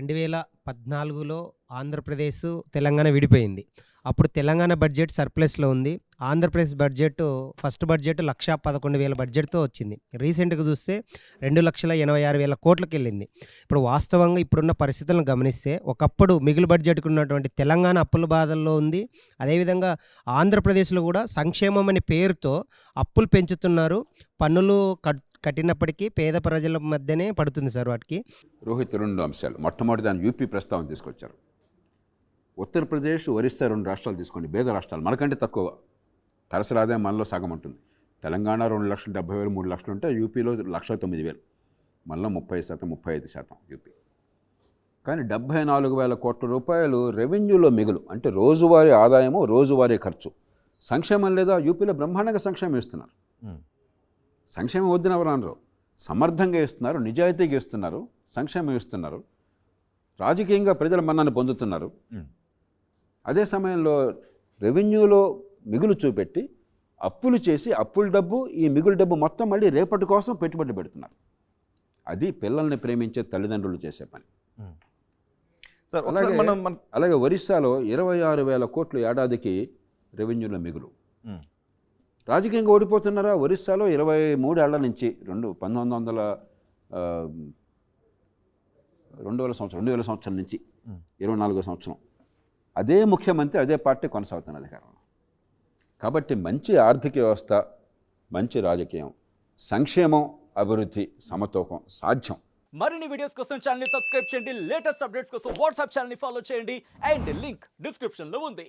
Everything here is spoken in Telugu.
2014లో ఆంధ్రప్రదేశ్, తెలంగాణ విడిపోయింది. అప్పుడు తెలంగాణ బడ్జెట్ సర్ప్లస్‌లో ఉంది. ఆంధ్రప్రదేశ్ బడ్జెట్ ఫస్ట్ బడ్జెట్ 1,11,000 బడ్జెట్‌తో వచ్చింది. రీసెంట్‌గా చూస్తే 2,86,000 కోట్లకెళ్ళింది. ఇప్పుడు వాస్తవంగా ఇప్పుడున్న పరిస్థితులను గమనిస్తే ఒకప్పుడు మిగులు బడ్జెట్‌కి ఉన్నటువంటి తెలంగాణ అప్పుల బాధల్లో ఉంది. అదేవిధంగా ఆంధ్రప్రదేశ్‌లో కూడా సంక్షేమం అనే పేరుతో అప్పులు పెంచుతున్నారు. పన్నులు కట్టినప్పటికీ పేద ప్రజల మధ్యనే పడుతుంది సార్ వాటికి. రోహిత్ 2 అంశాలు. మొట్టమొదటి దాన్ని యూపీ ప్రస్తావన తీసుకొచ్చారు. ఉత్తరప్రదేశ్, ఒరిస్సా 2 రాష్ట్రాలు తీసుకోండి, పేద రాష్ట్రాలు, మనకంటే తక్కువ తలసరి ఆదాయం మనలో సగం ఉంటుంది. తెలంగాణ 2,70,000 3 లక్షలు ఉంటే యూపీలో 1,09,000, మనలో 30%, 35% యూపీ. కానీ 74,000 కోట్ల రూపాయలు రెవెన్యూలో మిగులు, అంటే రోజువారీ ఆదాయము, రోజువారీ ఖర్చు. సంక్షేమం లేదా? యూపీలో బ్రహ్మాండంగా సంక్షేమం ఇస్తున్నారు. సంక్షేమం వద్దున ఎవరు అనరు. సమర్థంగా ఇస్తున్నారు, నిజాయితీగా ఇస్తున్నారు, సంక్షేమం ఇస్తున్నారు, రాజకీయంగా ప్రజల మన్నను పొందుతున్నారు. అదే సమయంలో రెవెన్యూలో మిగులు చూపెట్టి అప్పులు చేసి అప్పుల డబ్బు, ఈ మిగులు డబ్బు మొత్తం మళ్ళీ రేపటి కోసం పెట్టుబడి పెడుతున్నారు. అది పిల్లల్ని ప్రేమించే తల్లిదండ్రులు చేసే పని. అలాగే ఒరిస్సాలో 26,000 కోట్లు ఏడాదికి రెవెన్యూలో మిగులు. రాజకీయంగా ఓడిపోతున్నారా? ఒరిస్సాలో 23 ఏళ్ల నుంచి 2000 సంవత్సరం నుంచి 24వ సంవత్సరం అదే ముఖ్యమంత్రి, అదే పార్టీ కొనసాగుతున్న అధికారంలో. కాబట్టి మంచి ఆర్థిక వ్యవస్థ, మంచి రాజకీయం, సంక్షేమం, అభివృద్ధి, సమతూకం సాధ్యం. మరిన్ని వీడియోస్ కోసం ఛానల్ ని సబ్స్క్రైబ్ చేయండి. లేటెస్ట్ అప్డేట్స్ కోసం వాట్సాప్ ఛానల్ ని ఫాలో చేయండి. అండ్ లింక్ డిస్క్రిప్షన్ లో ఉంది.